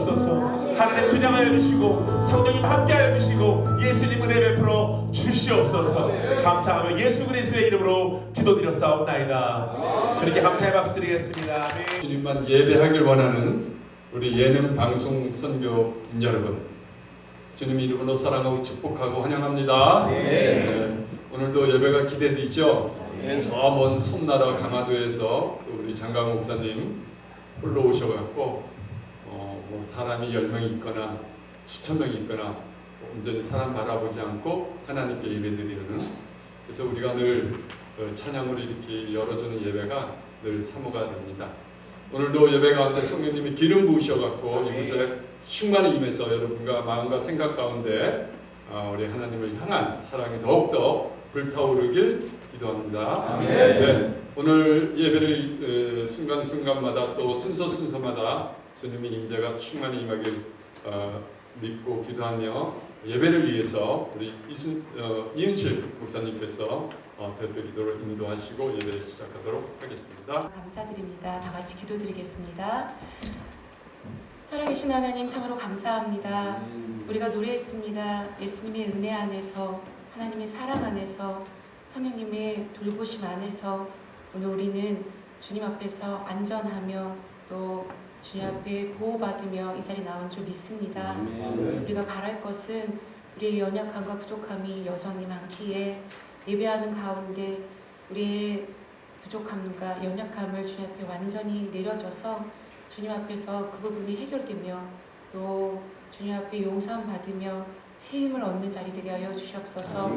주시옵소서. 하나님 주장하여 주시고 성령님 함께하여 주시고 예수님 은혜 베풀어 주시옵소서. 감사하며 예수 그리스도의 이름으로 기도드렸사옵나이다. 주님께 감사의 박수 드리겠습니다. 아멘. 주님만 예배하길 원하는 우리 예능 방송 선교인 여러분, 주님 이름으로 사랑하고 축복하고 환영합니다. 네. 오늘도 예배가 기대되죠. 저 먼 섬나라 강화도에서 우리 장강 목사님 홀로 오셔갖고 뭐 사람이 10명이 있거나 수천 명이 있거나 온전히 사람 바라보지 않고 하나님께 예배드리는, 그래서 우리가 늘 찬양으로 이렇게 열어주는 예배가 늘 사모가 됩니다. 오늘도 예배 가운데 성령님이 기름 부으셔갖고 이곳에 충만히 임해서 여러분과 마음과 생각 가운데 우리 하나님을 향한 사랑이 더욱더 불타오르길 기도합니다. 네, 오늘 예배를 순간순간마다 또 순서마다 주님의 임재가 충만히 임하길 믿고 기도하며 예배를 위해서 우리 이은실 목사님께서 별도 기도를 인도하시고 예배를 시작하도록 하겠습니다. 감사드립니다. 다 같이 기도드리겠습니다. 살아계신 하나님 참으로 감사합니다. 우리가 노래했습니다. 예수님의 은혜 안에서, 하나님의 사랑 안에서, 성령님의 돌보심 안에서 오늘 우리는 주님 앞에서 안전하며 또 주님 앞에 보호받으며 이 자리에 나온 줄 믿습니다. 우리가 바랄 것은 우리의 연약함과 부족함이 여전히 많기에 예배하는 가운데 우리의 부족함과 연약함을 주님 앞에 완전히 내려줘서 주님 앞에서 그 부분이 해결되며 또 주님 앞에 용서함 받으며 새 힘을 얻는 자리 되게 하여 주시옵소서.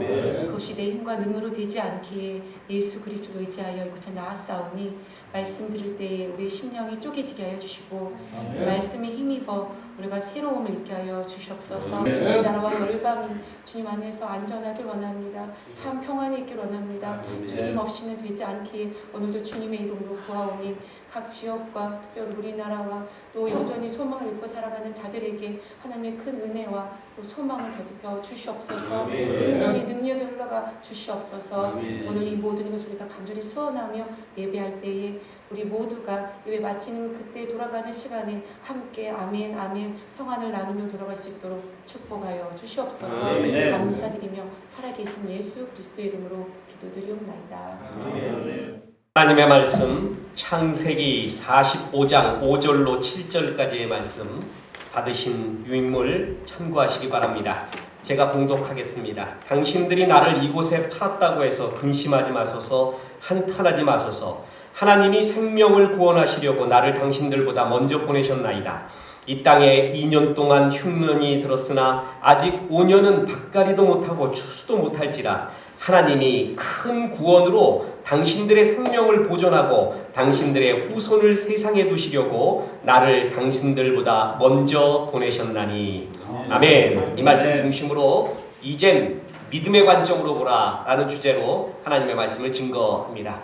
그것이 내 힘과 능으로 되지 않기에 예수 그리스도를 의지하여 이곳에 나왔사오니 말씀 들을 때에 우리의 심령이 쪼개지게 하여 주시고 말씀에 힘입어 우리가 새로움을 있게 하여 주시옵소서. 이 나라와 열방이 주님 안에서 안전하길 원합니다. 참 평안이 있길 원합니다. 주님 없이는 되지 않기에 오늘도 주님의 이름으로 구하오니 각 지역과 특별히 우리나라와 또 여전히 소망을 잃고 살아가는 자들에게 하나님의 큰 은혜와 또 소망을 더듬혀 주시옵소서. 생명의 능력이 흘러가 주시옵소서. 오늘 이 모든 것을 우리가 간절히 소원하며 예배할 때에 우리 모두가 예배 마치는 그때 돌아가는 시간에 함께 아멘 아멘 평안을 나누며 돌아갈 수 있도록 축복하여 주시옵소서. 감사드리며 살아계신 예수 그리스도의 이름으로 기도드리옵나이다. 하나님의 말씀 창세기 45장 5절로 7절까지의 말씀 받으신 유인물 참고하시기 바랍니다. 제가 봉독하겠습니다. 당신들이 나를 이곳에 팔았다고 해서 근심하지 마소서, 한탄하지 마소서. 하나님이 생명을 구원하시려고 나를 당신들보다 먼저 보내셨나이다. 이 땅에 2년 동안 흉년이 들었으나 아직 5년은 밭가리도 못하고 추수도 못할지라. 하나님이 큰 구원으로 당신들의 생명을 보존하고 당신들의 후손을 세상에 두시려고 나를 당신들보다 먼저 보내셨나니. 아멘. 이 말씀 중심으로 이젠 믿음의 관점으로 보라 라는 주제로 하나님의 말씀을 증거합니다.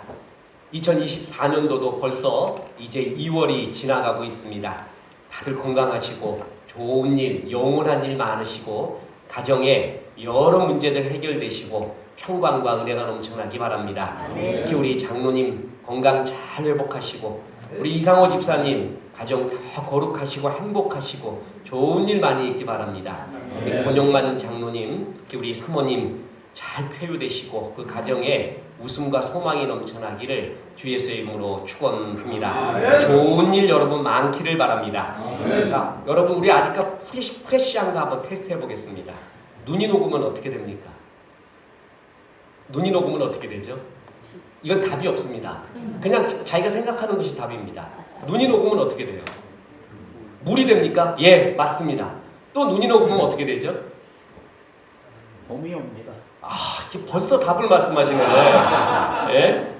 2024년도도 벌써 이제 2월이 지나가고 있습니다. 다들 건강하시고 좋은 일, 영원한 일 많으시고 가정에 여러 문제들 해결되시고 평강과 은혜가 넘쳐나기 바랍니다. 특히 우리 장로님 건강 잘 회복하시고 우리 이상호 집사님 가정 더 거룩하시고 행복하시고 좋은 일 많이 있기 바랍니다. 우리 권영만 장로님, 특히 우리 사모님 잘 쾌유되시고 그 가정에 웃음과 소망이 넘쳐나기를 주 예수의 이름으로 축원합니다. 좋은 일 여러분 많기를 바랍니다. 자, 여러분 우리 아직까 프레시한 거 한번 테스트 해보겠습니다. 눈이 녹으면 어떻게 됩니까? 눈이 녹으면 어떻게 되죠? 이건 답이 없습니다. 그냥 자기가 생각하는 것이 답입니다. 눈이 녹으면 어떻게 돼요? 물이 됩니까? 예, 맞습니다. 또 눈이 녹으면 어떻게 되죠? 봄이 옵니다. 벌써 답을 말씀하시네요. 예?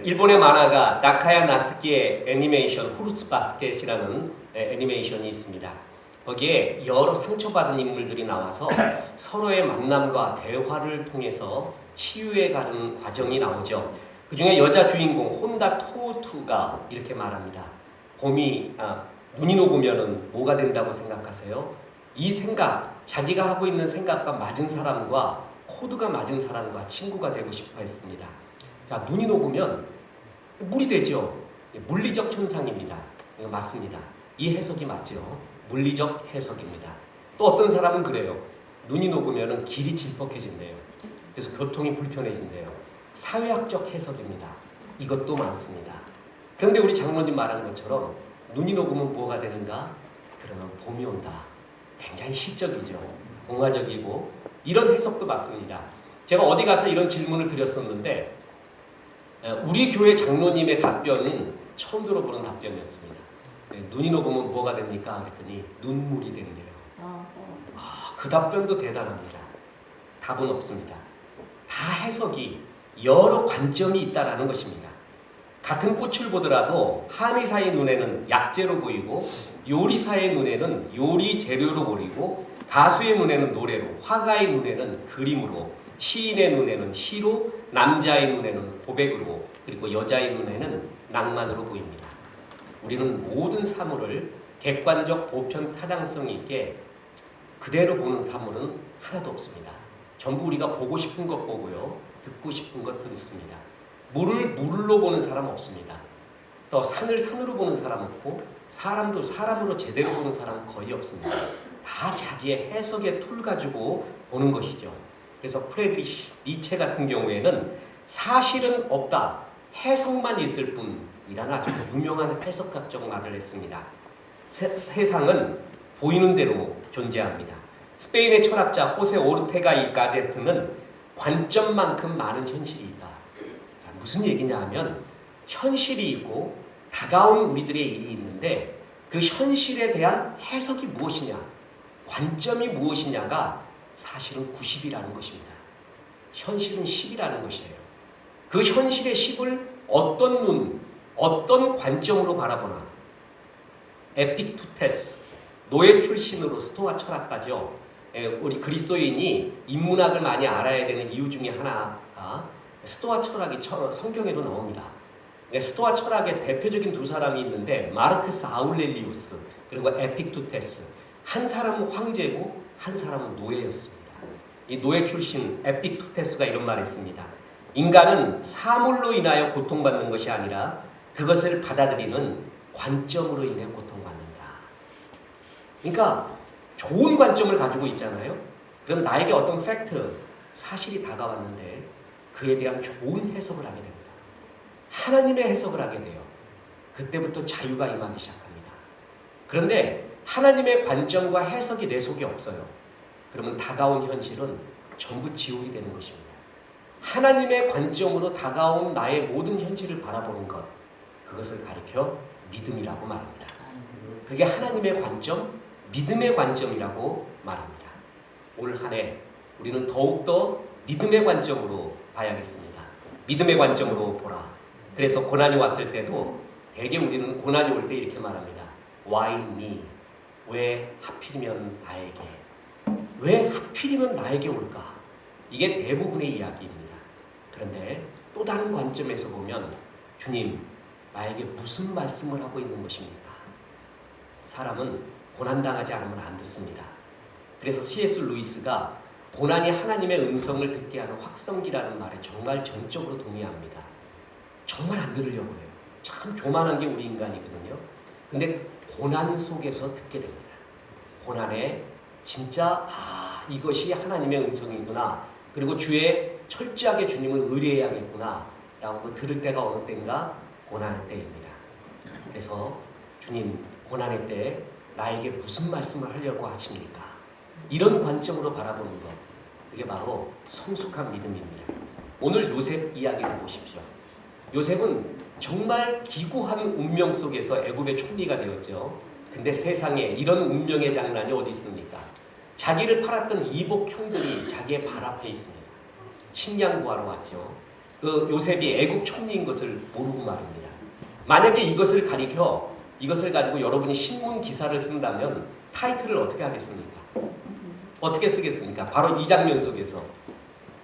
일본의 만화가 나카야 나스키의 애니메이션 후루츠 바스켓이라는 애니메이션이 있습니다. 거기에 여러 상처받은 인물들이 나와서 서로의 만남과 대화를 통해서 치유해 가는 과정이 나오죠. 그 중에 여자 주인공 혼다 토투가 이렇게 말합니다. 눈이 녹으면 뭐가 된다고 생각하세요? 이 생각, 자기가 하고 있는 생각과 맞은 사람과 코드가 맞은 사람과 친구가 되고 싶어 했습니다. 자, 눈이 녹으면 물이 되죠. 물리적 현상입니다. 이거 맞습니다. 이 해석이 맞죠. 물리적 해석입니다. 또 어떤 사람은 그래요. 눈이 녹으면 길이 질퍽해진대요. 그래서 교통이 불편해진대요. 사회학적 해석입니다. 이것도 많습니다. 그런데 우리 장로님 말한 것처럼 눈이 녹으면 뭐가 되는가? 그러면 봄이 온다. 굉장히 시적이죠. 동화적이고 이런 해석도 맞습니다. 제가 어디 가서 이런 질문을 드렸었는데 우리 교회 장로님의 답변은 처음 들어보는 답변이었습니다. 눈이 녹으면 뭐가 됩니까? 그랬더니 눈물이 된대요. 그 답변도 대단합니다. 답은 없습니다. 다 해석이 여러 관점이 있다라는 것입니다. 같은 꽃을 보더라도 한의사의 눈에는 약재로 보이고 요리사의 눈에는 요리 재료로 보이고 가수의 눈에는 노래로, 화가의 눈에는 그림으로, 시인의 눈에는 시로, 남자의 눈에는 고백으로, 그리고 여자의 눈에는 낭만으로 보입니다. 우리는 모든 사물을 객관적 보편 타당성 있게 그대로 보는 사물은 하나도 없습니다. 전부 우리가 보고 싶은 것 보고요, 듣고 싶은 것 듣습니다. 물을 물로 보는 사람 없습니다. 또 산을 산으로 보는 사람 없고 사람도 사람으로 제대로 보는 사람 거의 없습니다. 다 자기의 해석의 툴 가지고 보는 것이죠. 그래서 프레드리히 니체 같은 경우에는 사실은 없다, 해석만 있을 뿐이라는 아주 유명한 해석학적 말을 했습니다. 세상은 보이는 대로 존재합니다. 스페인의 철학자 호세 오르테가 이 가제트는 관점만큼 많은 현실이 있다. 자, 무슨 얘기냐 하면 현실이 있고 다가온 우리들의 일이 있는데 그 현실에 대한 해석이 무엇이냐, 관점이 무엇이냐가 사실은 90이라는 것입니다. 현실은 10이라는 것이에요. 그 현실의 10을 어떤 눈, 어떤 관점으로 바라보나. 에픽투테스, 노예 출신으로 스토아 철학가죠. 우리 그리스도인이 인문학을 많이 알아야 되는 이유 중에 하나가 스토아 철학이 성경에도 나옵니다. 스토아 철학의 대표적인 두 사람이 있는데 마르크스 아울렐리우스 그리고 에픽투테스. 한 사람은 황제고 한 사람은 노예였습니다. 이 노예 출신 에픽투테스가 이런 말을 했습니다. 인간은 사물로 인하여 고통받는 것이 아니라 그것을 받아들이는 관점으로 인해 고통받는다. 그러니까 좋은 관점을 가지고 있잖아요. 그럼 나에게 어떤 팩트, 사실이 다가왔는데 그에 대한 좋은 해석을 하게 됩니다. 하나님의 해석을 하게 돼요. 그때부터 자유가 임하기 시작합니다. 그런데 하나님의 관점과 해석이 내 속에 없어요. 그러면 다가온 현실은 전부 지옥이 되는 것입니다. 하나님의 관점으로 다가온 나의 모든 현실을 바라보는 것, 그것을 가리켜 믿음이라고 말합니다. 그게 하나님의 관점, 믿음의 관점이라고 말합니다. 올 한 해 우리는 더욱더 믿음의 관점으로 봐야겠습니다. 믿음의 관점으로 보라. 그래서 고난이 왔을 때도 대개 우리는 고난이 올 때 이렇게 말합니다. Why me? 왜 하필이면 나에게? 왜 하필이면 나에게 올까? 이게 대부분의 이야기입니다. 그런데 또 다른 관점에서 보면 주님, 나에게 무슨 말씀을 하고 있는 것입니까? 사람은 고난당하지 않으면 안 듣습니다. 그래서 C.S. 루이스가 고난이 하나님의 음성을 듣게 하는 확성기라는 말에 정말 전적으로 동의합니다. 정말 안 들으려고 해요. 참 교만한 게 우리 인간이거든요. 근데 고난 속에서 듣게 됩니다. 고난에 진짜 이것이 하나님의 음성이구나. 그리고 주의 철저하게 주님을 의뢰해야겠구나 라고 들을 때가 어느 때인가? 고난의 때입니다. 그래서 주님, 고난의 때 나에게 무슨 말씀을 하려고 하십니까? 이런 관점으로 바라보는 것, 그게 바로 성숙한 믿음입니다. 오늘 요셉 이야기를 보십시오. 요셉은 정말 기구한 운명 속에서 애굽의 총리가 되었죠. 근데 세상에 이런 운명의 장난이 어디 있습니까? 자기를 팔았던 이복 형들이 자기의 발 앞에 있습니다. 식량 구하러 왔죠. 그 요셉이 애굽 총리인 것을 모르고 말입니다. 만약에 이것을 가리켜 이것을 가지고 여러분이 신문 기사를 쓴다면 타이틀을 어떻게 하겠습니까? 어떻게 쓰겠습니까? 바로 이 장면 속에서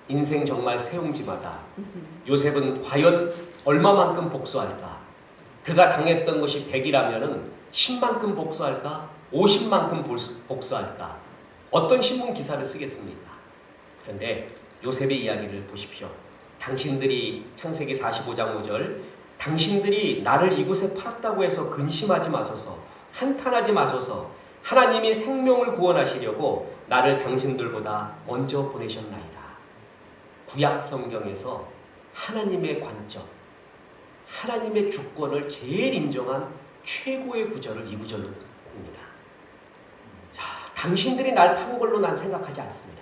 인생 정말 세옹지마다 요셉은 과연 얼마만큼 복수할까? 그가 당했던 것이 100이라면 10만큼 복수할까? 50만큼 복수할까? 어떤 신문 기사를 쓰겠습니까? 그런데 요셉의 이야기를 보십시오. 당신들이 창세기 45장 5절 당신들이 나를 이곳에 팔았다고 해서 근심하지 마소서, 한탄하지 마소서, 하나님이 생명을 구원하시려고 나를 당신들보다 먼저 보내셨나이다. 구약 성경에서 하나님의 관점, 하나님의 주권을 제일 인정한 최고의 구절을 이 구절로 듭니다. 자, 당신들이 날 판 걸로 난 생각하지 않습니다.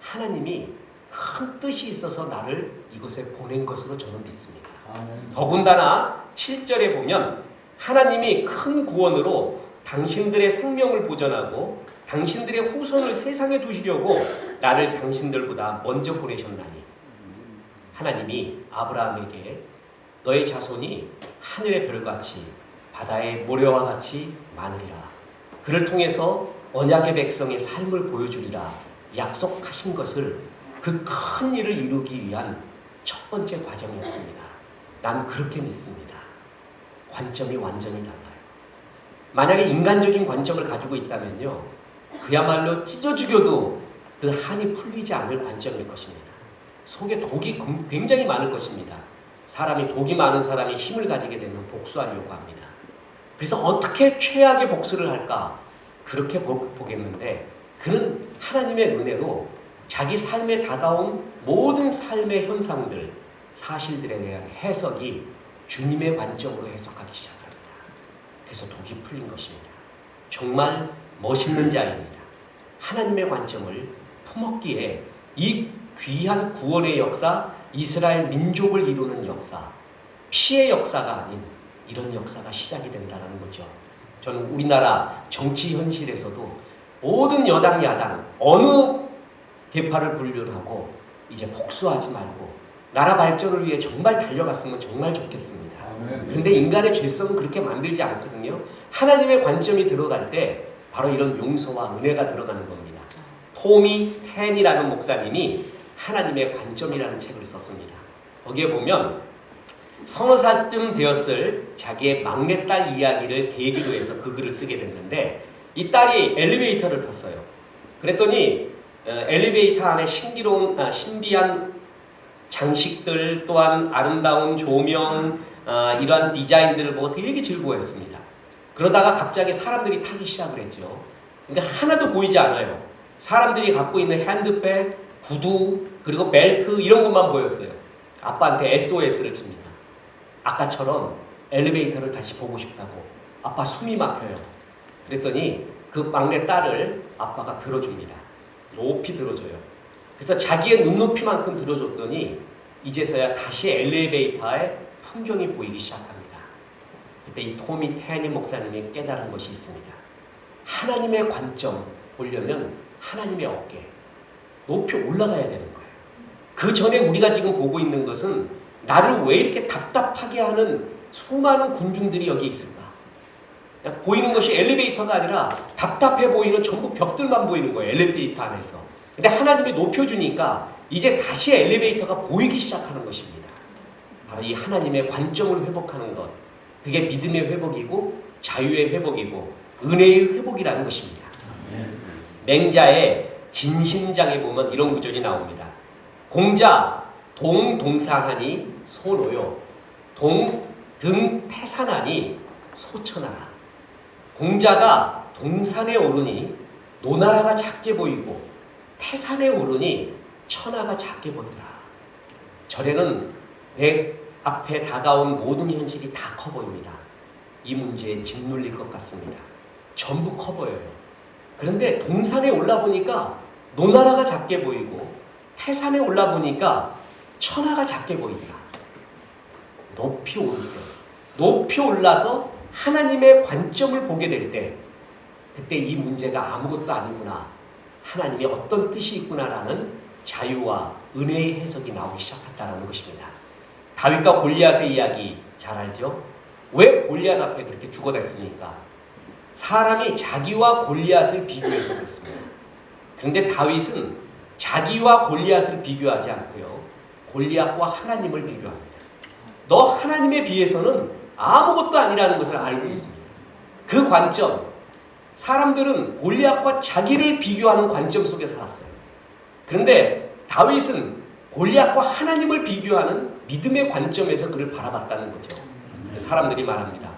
하나님이 큰 뜻이 있어서 나를 이곳에 보낸 것으로 저는 믿습니다. 더군다나 7절에 보면 하나님이 큰 구원으로 당신들의 생명을 보전하고 당신들의 후손을 세상에 두시려고 나를 당신들보다 먼저 보내셨나니, 하나님이 아브라함에게 너의 자손이 하늘의 별같이 바다의 모래와 같이 많으리라, 그를 통해서 언약의 백성의 삶을 보여주리라 약속하신 것을, 그 큰 일을 이루기 위한 첫 번째 과정이었습니다. 난 그렇게 믿습니다. 관점이 완전히 달라요. 만약에 인간적인 관점을 가지고 있다면요, 그야말로 찢어 죽여도 그 한이 풀리지 않을 관점일 것입니다. 속에 독이 굉장히 많을 것입니다. 사람이 독이 많은 사람이 힘을 가지게 되면 복수하려고 합니다. 그래서 어떻게 최악의 복수를 할까? 그렇게 보겠는데, 그는 하나님의 은혜로 자기 삶에 다가온 모든 삶의 현상들, 사실들에 대한 해석이 주님의 관점으로 해석하기 시작합니다. 그래서 독이 풀린 것입니다. 정말 멋있는 자입니다. 하나님의 관점을 품었기에 이 귀한 구원의 역사, 이스라엘 민족을 이루는 역사, 피의 역사가 아닌 이런 역사가 시작이 된다는 거죠. 저는 우리나라 정치 현실에서도 모든 여당 야당 어느 계파를 분류하고 이제 복수하지 말고 나라 발전을 위해 정말 달려갔으면 정말 좋겠습니다. 그런데 인간의 죄성은 그렇게 만들지 않거든요. 하나님의 관점이 들어갈 때 바로 이런 용서와 은혜가 들어가는 겁니다. 토미 텐이라는 목사님이 하나님의 관점이라는 책을 썼습니다. 거기에 보면 서너 살쯤 되었을 자기의 막내딸 이야기를 계기로 해서 그 글을 쓰게 됐는데, 이 딸이 엘리베이터를 탔어요. 그랬더니 엘리베이터 안에 신비한 장식들, 또한 아름다운 조명, 이러한 디자인들을 보고 되게 즐거워했습니다. 그러다가 갑자기 사람들이 타기 시작을 했죠. 그러니까 하나도 보이지 않아요. 사람들이 갖고 있는 핸드백, 구두, 그리고 벨트 이런 것만 보였어요. 아빠한테 SOS를 칩니다. 아까처럼 엘리베이터를 다시 보고 싶다고. 아빠 숨이 막혀요. 그랬더니 그 막내 딸을 아빠가 들어줍니다. 높이 들어줘요. 그래서 자기의 눈높이만큼 들어줬더니 이제서야 다시 엘리베이터의 풍경이 보이기 시작합니다. 그때 이 토미 테니 목사님이 깨달은 것이 있습니다. 하나님의 관점 보려면 하나님의 어깨 높이 올라가야 되는 거예요. 그 전에 우리가 지금 보고 있는 것은 나를 왜 이렇게 답답하게 하는 수많은 군중들이 여기 있을까? 보이는 것이 엘리베이터가 아니라 답답해 보이는 전부 벽들만 보이는 거예요. 엘리베이터 안에서. 근데 하나님이 높여주니까 이제 다시 엘리베이터가 보이기 시작하는 것입니다. 바로 이 하나님의 관점을 회복하는 것, 그게 믿음의 회복이고 자유의 회복이고 은혜의 회복이라는 것입니다. 맹자의 진심장에 보면 이런 구절이 나옵니다. 공자 동동산하니 소노요, 동등 태산하니 소천하라. 공자가 동산에 오르니 노나라가 작게 보이고 태산에 오르니 천하가 작게 보이더라. 절에는 내 앞에 다가온 모든 현실이 다 커 보입니다. 이 문제에 짓눌릴 것 같습니다. 전부 커 보여요. 그런데 동산에 올라보니까 노나라가 작게 보이고 태산에 올라보니까 천하가 작게 보이더라. 높이 오를 때, 높이 올라서 하나님의 관점을 보게 될 때, 그때 이 문제가 아무것도 아니구나, 하나님이 어떤 뜻이 있구나라는 자유와 은혜의 해석이 나오기 시작했다는 것입니다. 다윗과 골리앗의 이야기 잘 알죠? 왜 골리앗 앞에 그렇게 죽어댔습니까? 사람이 자기와 골리앗을 비교해서 그렇습니다. 그런데 다윗은 자기와 골리앗을 비교하지 않고요, 골리앗과 하나님을 비교합니다. 너 하나님에 비해서는 아무것도 아니라는 것을 알고 있습니다. 그 관점, 사람들은 골리앗과 자기를 비교하는 관점 속에 살았어요. 그런데 다윗은 골리앗과 하나님을 비교하는 믿음의 관점에서 그를 바라봤다는 거죠. 사람들이 말합니다.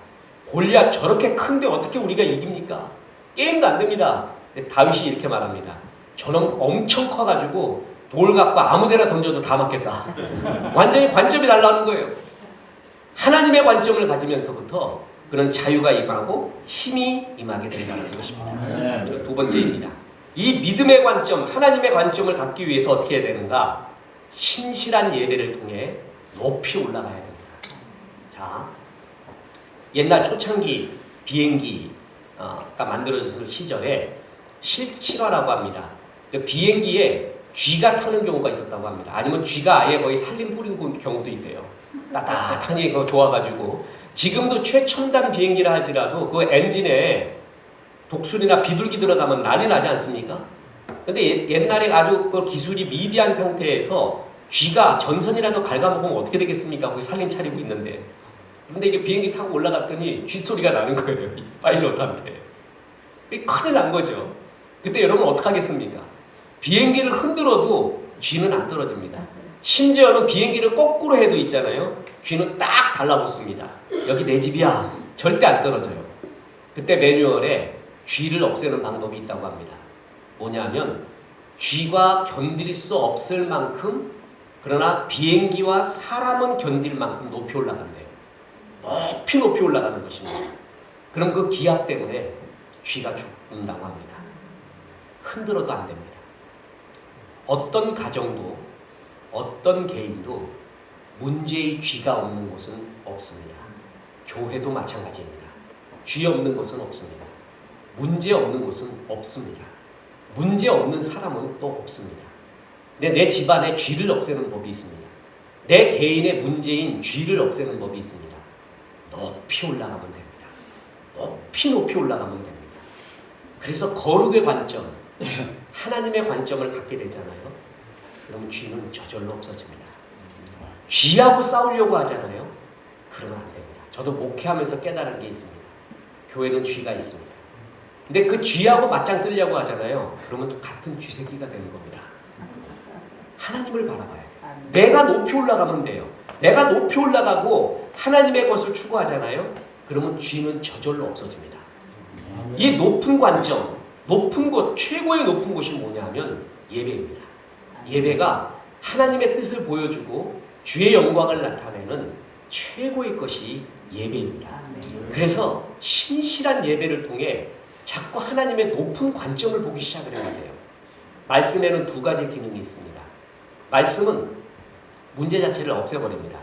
골리앗 저렇게 큰데 어떻게 우리가 이깁니까? 게임도 안 됩니다. 근데 다윗이 이렇게 말합니다. 저놈 엄청 커가지고 돌 갖고 아무데나 던져도 다 맞겠다. 완전히 관점이 달라는 거예요. 하나님의 관점을 가지면서부터 그런 자유가 임하고 힘이 임하게 된다는 것입니다. 두 번째입니다. 이 믿음의 관점, 하나님의 관점을 갖기 위해서 어떻게 해야 되는가? 신실한 예배를 통해 높이 올라가야 됩니다. 자, 옛날 초창기 비행기가 만들어졌을 시절에 실화라고 합니다. 그 비행기에 쥐가 타는 경우가 있었다고 합니다. 아니면 쥐가 아예 거의 살림 뿌리는 경우도 있대요. 따뜻하니 그거 좋아가지고. 지금도 최첨단 비행기라 할지라도 그 엔진에 독수리나 비둘기 들어가면 난리 나지 않습니까? 근데 옛날에 아주 그 기술이 미비한 상태에서 쥐가 전선이라도 갉아먹으면 어떻게 되겠습니까? 거기 살림 차리고 있는데. 근데 이게 비행기 타고 올라갔더니 쥐 소리가 나는 거예요. 이 파일럿한테. 큰일 난 거죠. 그때 여러분 어떡하겠습니까? 비행기를 흔들어도 쥐는 안 떨어집니다. 심지어는 비행기를 거꾸로 해도 있잖아요. 쥐는 딱 달라붙습니다. 여기 내 집이야. 절대 안 떨어져요. 그때 매뉴얼에 쥐를 없애는 방법이 있다고 합니다. 뭐냐면 쥐가 견딜 수 없을 만큼 그러나 비행기와 사람은 견딜 만큼 높이 올라간대요. 높이 올라가는 것입니다. 그럼 그 기압 때문에 쥐가 죽는다고 합니다. 흔들어도 안 됩니다. 어떤 가정도 어떤 개인도 문제의 쥐가 없는 곳은 없습니다. 교회도 마찬가지입니다. 쥐 없는 곳은 없습니다. 문제 없는 곳은 없습니다. 문제 없는 사람은 또 없습니다. 근데 내 집안에 쥐를 없애는 법이 있습니다. 내 개인의 문제인 쥐를 없애는 법이 있습니다. 높이 올라가면 됩니다. 높이 올라가면 됩니다. 그래서 거룩의 관점, 하나님의 관점을 갖게 되잖아요. 그러면 쥐는 저절로 없어집니다. 쥐하고 싸우려고 하잖아요. 그러면 안 됩니다. 저도 목회하면서 깨달은 게 있습니다. 교회는 쥐가 있습니다. 근데 그 쥐하고 맞짱 뜨려고 하잖아요. 그러면 또 같은 쥐새끼가 되는 겁니다. 하나님을 바라봐야 돼요. 내가 높이 올라가면 돼요. 내가 높이 올라가고 하나님의 것을 추구하잖아요. 그러면 쥐는 저절로 없어집니다. 이 높은 관점, 높은 곳, 최고의 높은 곳이 뭐냐면 예배입니다. 예배가 하나님의 뜻을 보여주고 주의 영광을 나타내는 최고의 것이 예배입니다. 그래서 신실한 예배를 통해 자꾸 하나님의 높은 관점을 보기 시작을 해야 돼요. 말씀에는 두 가지 기능이 있습니다. 말씀은 문제 자체를 없애버립니다.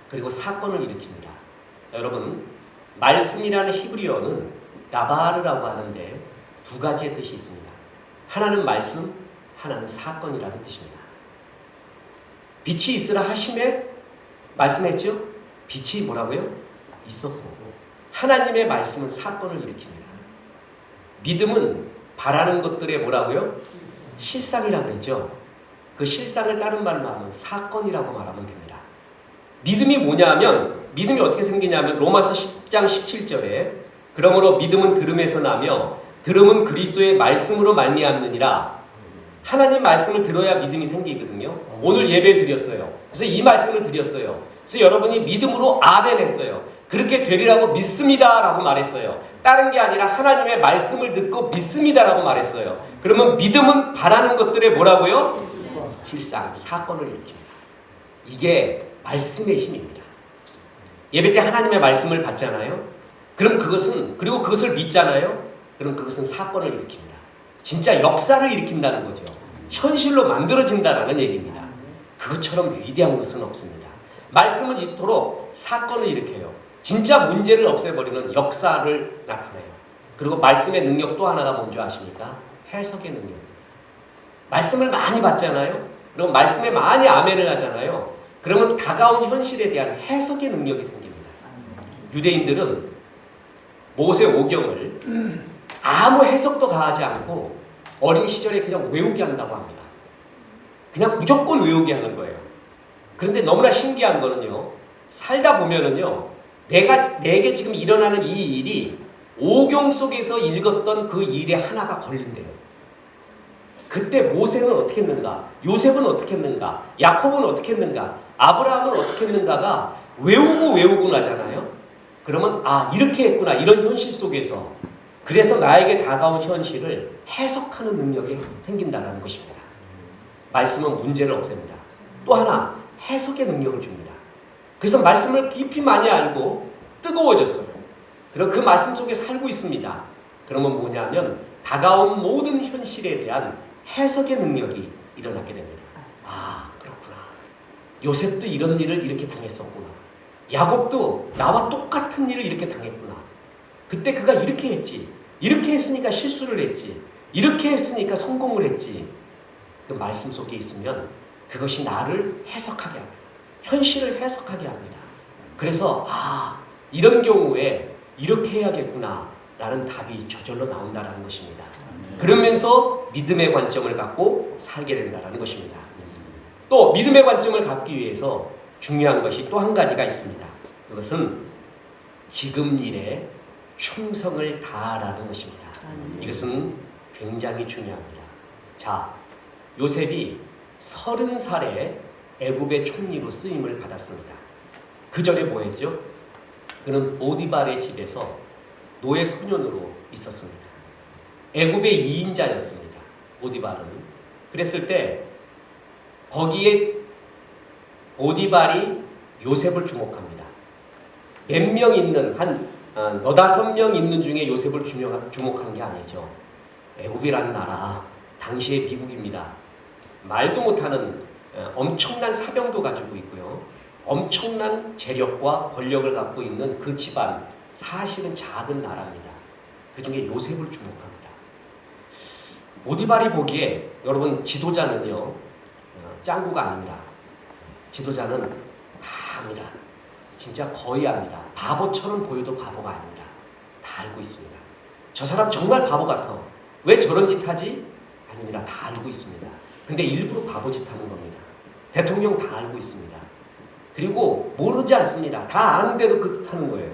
그리고 사건을 일으킵니다. 자, 여러분, 말씀이라는 히브리어는 나바르라고 하는데 두 가지의 뜻이 있습니다. 하나는 말씀, 하나는 사건이라는 뜻입니다. 빛이 있으라 하심에 말씀했죠? 빛이 뭐라고요? 있었고. 하나님의 말씀은 사건을 일으킵니다. 믿음은 바라는 것들의 뭐라고요? 실상이라고 했죠. 그 실상을 다른 말로 하면 사건이라고 말하면 됩니다. 믿음이 뭐냐면, 믿음이 어떻게 생기냐면 로마서 10장 17절에 그러므로 믿음은 들음에서 나며 들음은 그리스도의 말씀으로 말미암느니라. 하나님 말씀을 들어야 믿음이 생기거든요. 오늘 예배 드렸어요. 그래서 이 말씀을 드렸어요. 그래서 여러분이 믿음으로 아멘 했어요. 그렇게 되리라고 믿습니다 라고 말했어요. 다른 게 아니라 하나님의 말씀을 듣고 믿습니다 라고 말했어요. 그러면 믿음은 바라는 것들의 뭐라고요? 실상, 사건을 일으킵니다. 이게 말씀의 힘입니다. 예배 때 하나님의 말씀을 받잖아요. 그럼 그리고 그것을 믿잖아요. 그럼 그것은 사건을 일으킵니다. 진짜 역사를 일으킨다는 거죠. 현실로 만들어진다라는 얘기입니다. 그것처럼 위대한 것은 없습니다. 말씀은 이토록 사건을 일으켜요. 진짜 문제를 없애버리는 역사를 나타내요. 그리고 말씀의 능력 또 하나가 뭔지 아십니까? 해석의 능력. 말씀을 많이 받잖아요. 그리고 말씀에 많이 아멘을 하잖아요. 그러면 다가온 현실에 대한 해석의 능력이 생깁니다. 유대인들은 모세 오경을 아무 해석도 가하지 않고 어린 시절에 그냥 외우게 한다고 합니다. 그냥 무조건 외우게 하는 거예요. 그런데 너무나 신기한 거는요. 살다 보면은요. 내게 지금 일어나는 이 일이 오경 속에서 읽었던 그 일에 하나가 걸린대요. 그때 모세는 어떻게 했는가? 요셉은 어떻게 했는가? 야곱은 어떻게 했는가? 아브라함은 어떻게 했는가가 외우고 나잖아요. 그러면 이렇게 했구나. 이런 현실 속에서 그래서 나에게 다가온 현실을 해석하는 능력이 생긴다는 것입니다. 말씀은 문제를 없앱니다. 또 하나 해석의 능력을 줍니다. 그래서 말씀을 깊이 많이 알고 뜨거워졌어요. 그리고 그 말씀 속에 살고 있습니다. 그러면 뭐냐면 다가온 모든 현실에 대한 해석의 능력이 일어나게 됩니다. 아, 그렇구나. 요셉도 이런 일을 이렇게 당했었구나. 야곱도 나와 똑같은 일을 이렇게 당했구나. 그때 그가 이렇게 했지. 이렇게 했으니까 실수를 했지. 이렇게 했으니까 성공을 했지. 그 말씀 속에 있으면 그것이 나를 해석하게 합니다. 현실을 해석하게 합니다. 그래서 이런 경우에 이렇게 해야겠구나 라는 답이 저절로 나온다는 것입니다. 그러면서 믿음의 관점을 갖고 살게 된다는 것입니다. 또 믿음의 관점을 갖기 위해서 중요한 것이 또 한 가지가 있습니다. 그것은 지금 일에 충성을 다하라는 것입니다. 이것은 굉장히 중요합니다. 자, 요셉이 30살에 애굽의 총리로 쓰임을 받았습니다. 그 전에 뭐 했죠? 그는 보디발의 집에서 노예 소년으로 있었습니다. 애굽의 2인자였습니다. 보디발은. 그랬을 때 거기에 보디발이 요셉을 주목합니다. 몇 명 있는 한 4-5명 있는 중에 요셉을 주목한 게 아니죠. 애굽이라는 나라, 당시의 미국입니다. 말도 못하는 엄청난 사병도 가지고 있고요. 엄청난 재력과 권력을 갖고 있는 그 집안, 사실은 작은 나라입니다. 그 중에 요셉을 주목합니다. 보디발이 보기에 여러분 지도자는요, 짱구가 아닙니다. 지도자는 다 압니다. 진짜 거의 압니다. 바보처럼 보여도 바보가 아닙니다. 다 알고 있습니다. 저 사람 정말 바보 같아. 왜 저런 짓 하지? 아닙니다. 다 알고 있습니다. 근데 일부러 바보짓 하는 겁니다. 대통령 다 알고 있습니다. 그리고 모르지 않습니다. 다 아는데도 그 뜻 하는 거예요.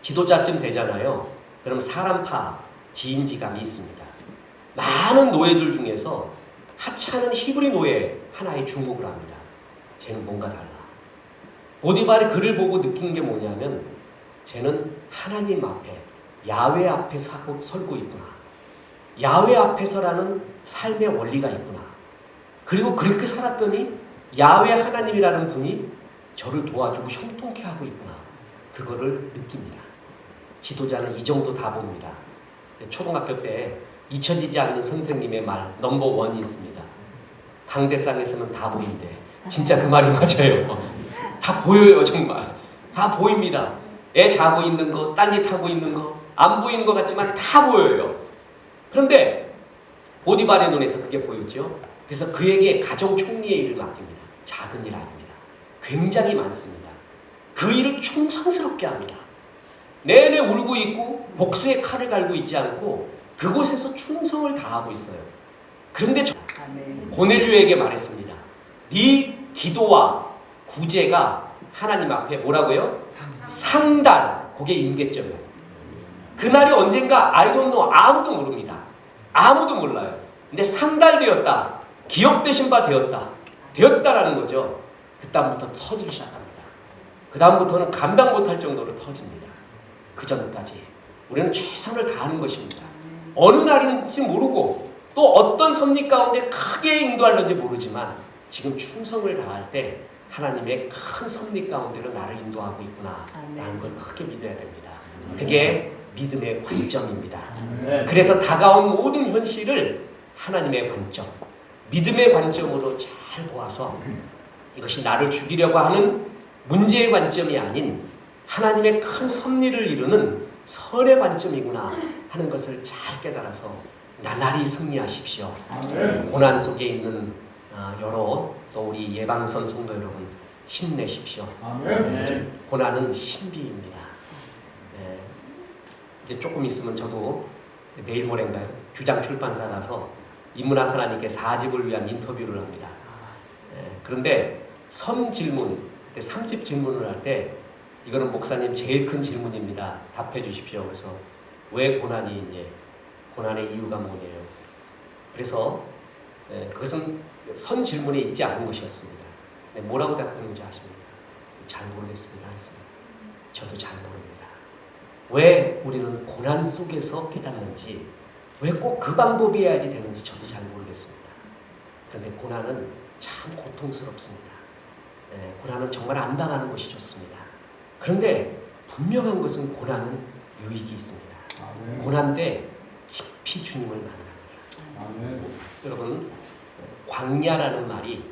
지도자쯤 되잖아요. 그럼 사람파, 지인지감이 있습니다. 많은 노예들 중에서 하찮은 히브리 노예 하나에 주목을 합니다. 쟤는 뭔가 달라. 보디발이 그를 보고 느낀 게 뭐냐면 쟤는 하나님 앞에, 야훼 앞에 설고 있구나. 야훼 앞에서라는 삶의 원리가 있구나. 그리고 그렇게 살았더니 야훼 하나님이라는 분이 저를 도와주고 형통케 하고 있구나. 그거를 느낍니다. 지도자는 이 정도 다 봅니다. 초등학교 때 잊혀지지 않는 선생님의 말 넘버 1이 있습니다. 강대상에서는 다 보인대. 진짜 그 말이 맞아요. 다 보여요. 정말 다 보입니다. 애 자고 있는 거, 딴짓 하고 있는 거, 안 보이는 것 같지만 다 보여요. 그런데 보디발의 눈에서 그게 보였죠. 그래서 그에게 가정 총리의 일을 맡깁니다. 작은 일 아닙니다. 굉장히 많습니다. 그 일을 충성스럽게 합니다. 내내 울고 있고 복수의 칼을 갈고 있지 않고 그곳에서 충성을 다하고 있어요. 그런데 고넬료에게 말했습니다. 네 기도와 구제가 하나님 앞에 뭐라고요? 상달. 그게 임계점이에요. 그날이 언젠가 I don't know. 아무도 모릅니다. 아무도 몰라요. 근데 상달되었다. 기억되신 바 되었다. 되었다라는 거죠. 그 다음부터 터지기 시작합니다. 그 다음부터는 감당 못할 정도로 터집니다. 그 전까지 우리는 최선을 다하는 것입니다. 어느 날인지 모르고 또 어떤 섭리 가운데 크게 인도하는지 모르지만 지금 충성을 다할 때 하나님의 큰 섭리 가운데로 나를 인도하고 있구나 라는 걸 크게 믿어야 됩니다. 그게 믿음의 관점입니다. 그래서 다가온 모든 현실을 하나님의 관점, 믿음의 관점으로 잘 보아서 이것이 나를 죽이려고 하는 문제의 관점이 아닌 하나님의 큰 섭리를 이루는 선의 관점이구나 하는 것을 잘 깨달아서 나날이 승리하십시오. 고난 속에 있는 여러 또 우리 예방선 성도 여러분 힘내십시오. 고난은 신비입니다. 이제 조금 있으면 저도 내일 모레인가요? 규장 출판사라서 인문학 하나님께 4집을 위한 인터뷰를 합니다. 그런데 선 질문, 3집 질문을 할 때 이거는 목사님 제일 큰 질문입니다. 답해 주십시오. 그래서 왜 고난이 이제 고난의 이유가 뭐냐요? 그래서 그것은 선 질문에 있지 않은 것이었습니다. 뭐라고 답했는지 아십니까? 잘 모르겠습니다. 했습니다. 저도 잘 모릅니다. 왜 우리는 고난 속에서 깨닫는지, 왜 꼭 그 방법이어야지 되는지 저도 잘 모르겠습니다. 그런데 고난은 참 고통스럽습니다. 고난은 정말 안 당하는 것이 좋습니다. 그런데 분명한 것은 고난은 유익이 있습니다. 고난 때 깊이 주님을 만납니다. 여러분, 광야라는 말이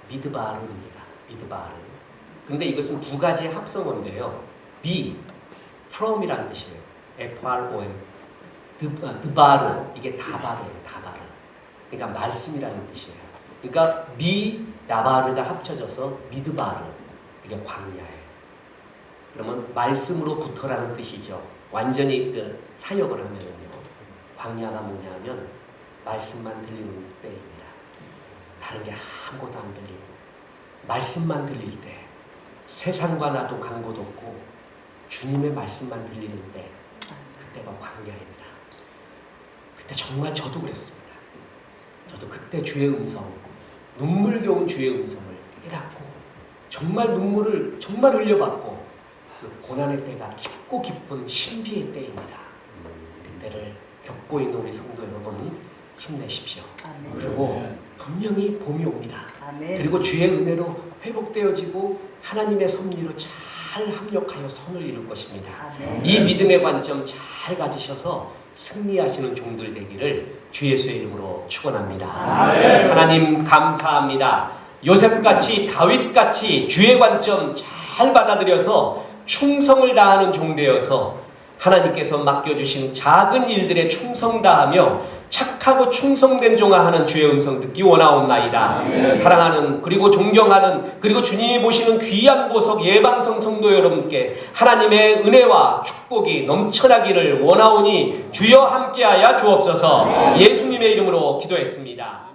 미드바르입니다. 미드바르. 그런데 이것은 두 가지의 합성어인데요. from이라는 뜻이에요. FROM. 드바르, 이게 다바르예요. 다바르. 그러니까 말씀이라는 뜻이에요. 그러니까 나바르가 합쳐져서 미드바르. 이게 광야예요. 그러면 말씀으로부터라는 뜻이죠. 완전히 그 사역을 하면은요. 광야가 뭐냐면 말씀만 들리는 때입니다. 다른 게 아무것도 안 들리고 말씀만 들릴 때, 세상과 나도 간 곳 없고 주님의 말씀만 들리는 때, 그때가 광야입니다. 그때 정말 저도 그랬습니다. 저도 그때 주의 음성, 눈물겨운 주의 음성을 깨닫고 정말 눈물을 정말 흘려봤고, 그 고난의 때가 깊고 깊은 신비의 때입니다. 그때를 겪고 있는 우리 성도 여러분, 힘내십시오. 그리고 분명히 봄이 옵니다. 그리고 주의 은혜로 회복되어지고 하나님의 섭리로 잘 합력하여 선을 이룰 것입니다. 이 믿음의 관점 잘 가지셔서 승리하시는 종들 되기를 주 예수의 이름으로 축원합니다. 하나님 감사합니다. 요셉같이 다윗같이 주의 관점 잘 받아들여서 충성을 다하는 종 되어서 하나님께서 맡겨주신 작은 일들에 충성 다하며 착하고 충성된 종아하는 주의 음성 듣기 원하옵나이다. 사랑하는, 그리고 존경하는, 그리고 주님이 보시는 귀한 보석 예방성 성도 여러분께 하나님의 은혜와 축복이 넘쳐나기를 원하오니 주여 함께하여 주옵소서. 예수님의 이름으로 기도했습니다.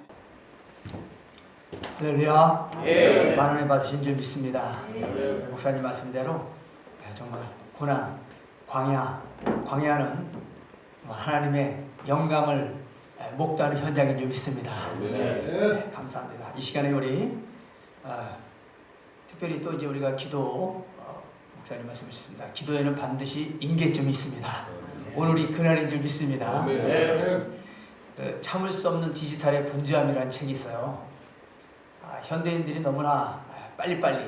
할렐루야. 많은 은혜 받으신 줄 믿습니다. 목사님 말씀대로 정말 고난, 광야는 하나님의 영광을 목도하는 현장인 줄 믿습니다. 네, 감사합니다. 이 시간에 우리 특별히 또 이제 우리가 기도, 목사님 말씀하셨습니다. 기도에는 반드시 임계점이 있습니다. 오늘이 그날인 줄 믿습니다. 참을 수 없는 디지털의 분주함이라는 책이 있어요. 현대인들이 너무나 빨리빨리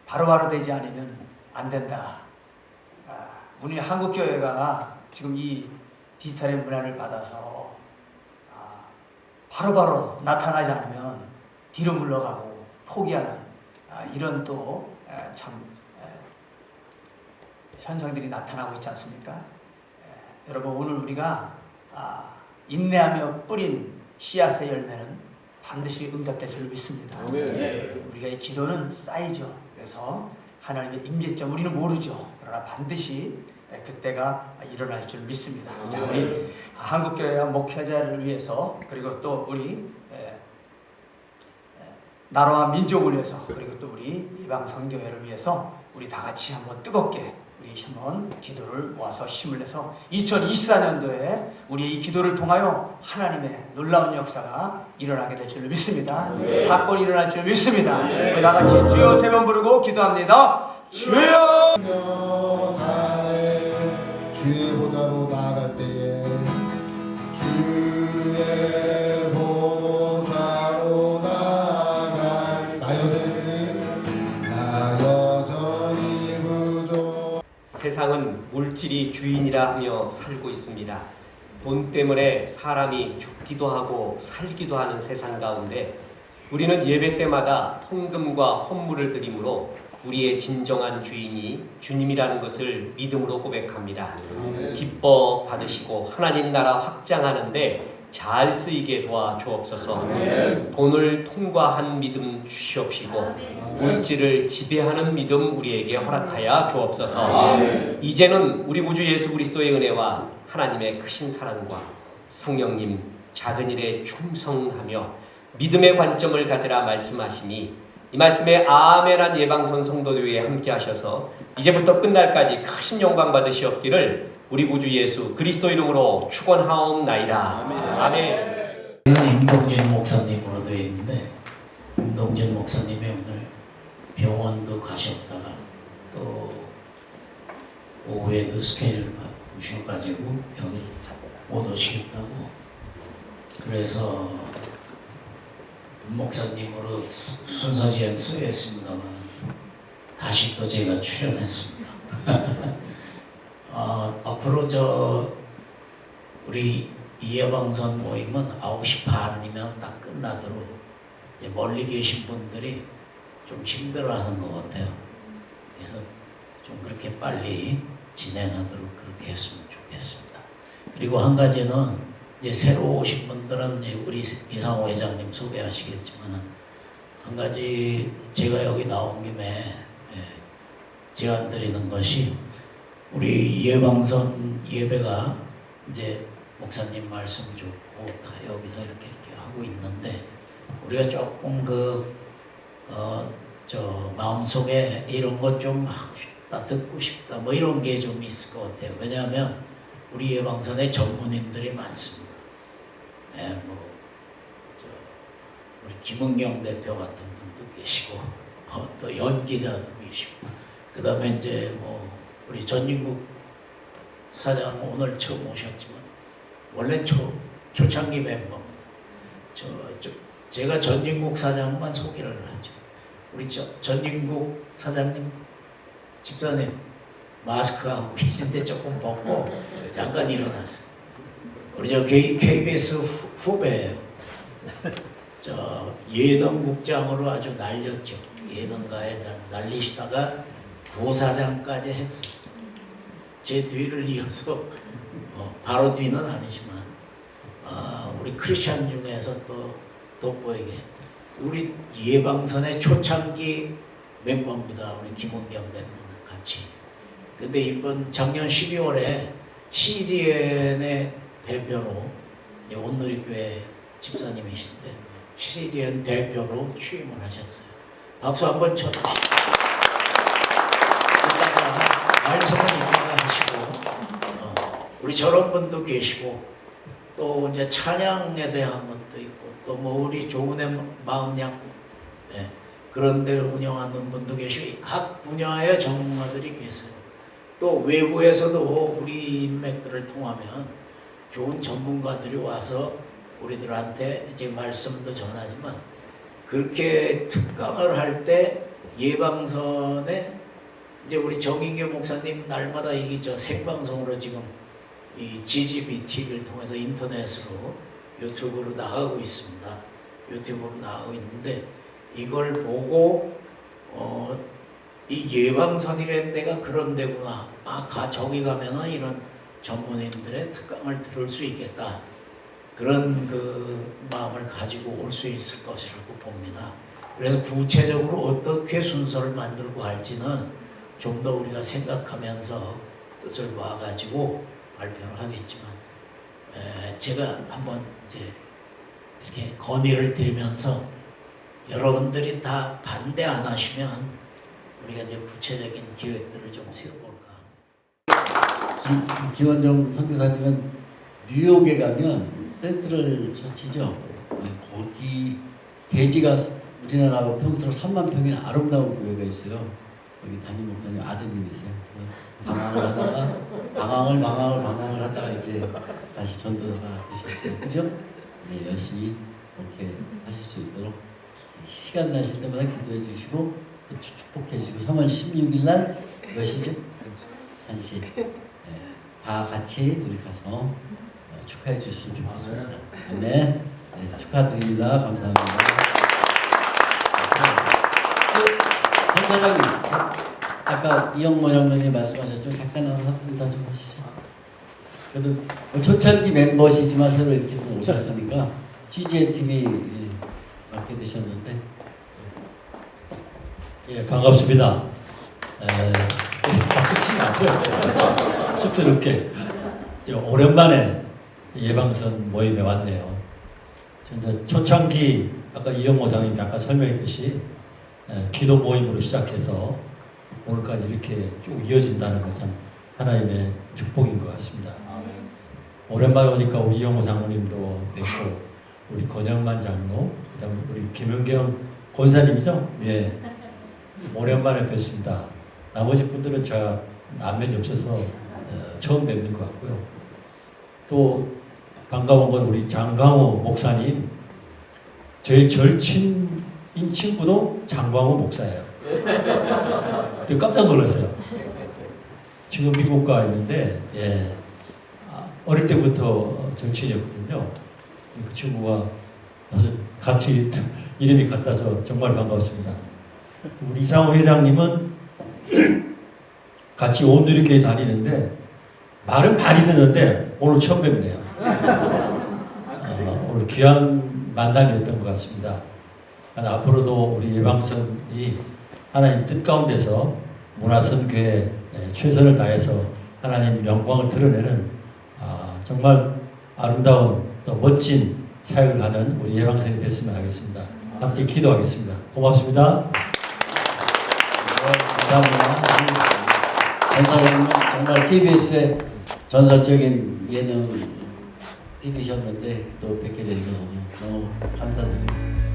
바로바로 되지 않으면 안 된다. 우리 한국교회가 지금 이 디지털의 문화를 받아서 바로바로 나타나지 않으면 뒤로 물러가고 포기하는 이런 또 참 현상들이 나타나고 있지 않습니까? 여러분, 오늘 우리가 인내하며 뿌린 씨앗의 열매는 반드시 응답될 줄 믿습니다. 우리가 이 기도는 쌓이죠. 그래서 하나님의 임계점 우리는 모르죠. 그러나 반드시 그때가 일어날 줄 믿습니다. 자, 우리 한국교회와 목회자를 위해서, 그리고 또 우리 나라와 민족을 위해서, 그리고 또 우리 이방 선교회를 위해서 우리 다 같이 한번 뜨겁게 우리 한번 기도를 모아서 힘을 내서 2024년도에 우리의 이 기도를 통하여 하나님의 놀라운 역사가 일어나게 될 줄 믿습니다. 사건이 일어날 줄 믿습니다. 우리 다 같이 주여 세 번 부르고 기도합니다. 주여! 주의 보좌로 나아갈 때에 주의 보좌로 나아갈 나 여전히 부족. 세상은 물질이 주인이라 하며 살고 있습니다. 돈 때문에 사람이 죽기도 하고 살기도 하는 세상 가운데 우리는 예배 때마다 헌금과 헌물을 드림으로 우리의 진정한 주인이 주님이라는 것을 믿음으로 고백합니다. 기뻐 받으시고 하나님 나라 확장하는데 잘 쓰이게 도와주옵소서. 돈을 통과한 믿음 주시옵시고 물질을 지배하는 믿음 우리에게 허락하여 주옵소서. 이제는 우리 구주 예수 그리스도의 은혜와 하나님의 크신 사랑과 성령님 작은 일에 충성하며 믿음의 관점을 가지라 말씀하시니 이 말씀에 아멘한 예방선 성도들에게 함께 하셔서 이제부터 끝날까지 크신 영광 받으시옵기를 우리 구주 예수 그리스도 이름으로 축원하옵나이다. 아멘. 임동진 목사님으로 되어 있는데, 임동진 목사님이 오늘 병원도 가셨다가 또 오후에도 스케줄을 오셔가지고 여기 못 오시겠다고 그래서 목사님으로 순서지엔 쓰였습니다만 다시 또 제가 출연했습니다. 앞으로 우리 이해방선 모임은 9시 반이면 딱 끝나도록 멀리 계신 분들이 좀 힘들어하는 것 같아요. 그래서 좀 그렇게 빨리 진행하도록 그렇게 했으면 좋겠습니다. 그리고 한 가지는 이제 새로 오신 분들은 이제 우리 이상호 회장님 소개하시겠지만 한 가지 제가 여기 나온 김에 제안 드리는 것이 우리 예방선 예배가 이제 목사님 말씀 좋고 다 여기서 이렇게 하고 있는데 우리가 조금 마음속에 이런 것 좀 하고 싶다, 듣고 싶다, 뭐 이런 게 좀 있을 것 같아요. 왜냐하면 우리 예방선에 전문인들이 많습니다. 우리 김은경 대표 같은 분도 계시고, 또 연기자도 계시고, 그 다음에 이제 우리 전진국 사장 오늘 처음 오셨지만, 원래 초창기 멤버입니다. 제가 전진국 사장만 소개를 하죠. 우리 전진국 사장님, 집사님 마스크 하고 계신데 조금 벗고 잠깐 일어났어요. 우리 KBS 후배예요. 예능국장으로 아주 날렸죠. 예능가에 날리시다가 부사장까지 했어요. 제 뒤를 이어서 바로 뒤는 아니지만 우리 크리스찬 중에서 또 돋보이게 우리 예방선의 초창기 멤버입니다. 우리 김은경 대표는 같이. 근데 이번 작년 12월에 CGN의 대표로 온누리교회 집사님이신데 CGN 대표로 취임을 하셨어요. 박수 한번 쳐주시죠. 이따가 말씀은 이따가 하시고 우리 저런 분도 계시고 또 이제 찬양에 대한 것도 있고 또 우리 좋은의 마음양 그런 데를 운영하는 분도 계시고 각 분야의 전문가들이 계세요. 또 외부에서도 우리 인맥들을 통하면 좋은 전문가들이 와서 우리들한테 이제 말씀도 전하지만 그렇게 특강을 할 때 예방선에 이제 우리 정인교 목사님 날마다 생방송으로 지금 이 GGB TV를 통해서 인터넷으로 유튜브로 나가고 있습니다. 유튜브로 나가고 있는데 이걸 보고 이 예방선이라는 데가 그런 데구나. 저기 가면은 이런 전문인들의 특강을 들을 수 있겠다. 그런 마음을 가지고 올 수 있을 것이라고 봅니다. 그래서 구체적으로 어떻게 순서를 만들고 할지는 좀 더 우리가 생각하면서 뜻을 모아가지고 발표를 하겠지만 제가 한번 이제 이렇게 건의를 드리면서 여러분들이 다 반대 안 하시면 우리가 이제 구체적인 계획들을 좀 세워볼까 합니다. 김원정 선교사님은 뉴욕에 가면 센트럴 처치죠. 거기 대지가 우리나라하고 평수로 3만 평인 아름다운 교회가 있어요. 여기 담임 목사님 아드님이세요. 방황을 하다가 이제 다시 전도가 되셨어요. 그죠? 네, 열심히 이렇게 하실 수 있도록 시간 나실 때마다 기도해 주시고 또 축복해 주시고 3월 16일 날 몇 시죠? 1시. 네, 다 같이 우리 가서 축하해 주셨으면 좋겠습니다. 네, 축하드립니다. 감사합니다. 선사장님, 아까 이영모 장로님 말씀하셨지만 잠깐 인사 좀 하시죠. 그래도 초창기 멤버시지만 새로 이렇게 오셨으니까 CGN TV 맡게 되셨는데 예, 반갑습니다. 박수 치지 마세요. 쑥스럽게. 오랜만에 예방선 모임에 왔네요. 초창기 아까 이영모 장님이 아까 설명했듯이 기도 모임으로 시작해서 오늘까지 이렇게 쭉 이어진다는 것 참 하나님의 축복인 것 같습니다. 오랜만에 오니까 우리 이영모 장로님도 뵙고 우리 권영만 장로, 그다음에 우리 김은경 권사님이죠? 예. 오랜만에 뵙습니다. 나머지 분들은 제가 안면이 없어서 처음 뵙는 것 같고요. 또 반가운 건 우리 장광호 목사님, 저희 절친인 친구도 장광호 목사예요. 깜짝 놀랐어요. 지금 미국 가 있는데 어릴 때부터 절친이었거든요. 그 친구가 같이 이름이 같아서 정말 반가웠습니다. 우리 이상호 회장님은 같이 온누리교회 다니는데 말은 많이 듣는데 오늘 처음 뵙네요. 오늘 귀한 만남이었던 것 같습니다. 앞으로도 우리 예방선이 하나님 뜻 가운데서 문화선교에 최선을 다해서 하나님 영광을 드러내는 정말 아름다운 또 멋진 사역을 하는 우리 예방선이 됐으면 하겠습니다. 함께 기도하겠습니다. 고맙습니다. 감사합니다. 전사님 정말 KBS의 전설적인 예능 PD셨는데 또 뵙게 되셔서 너무 감사드립니다.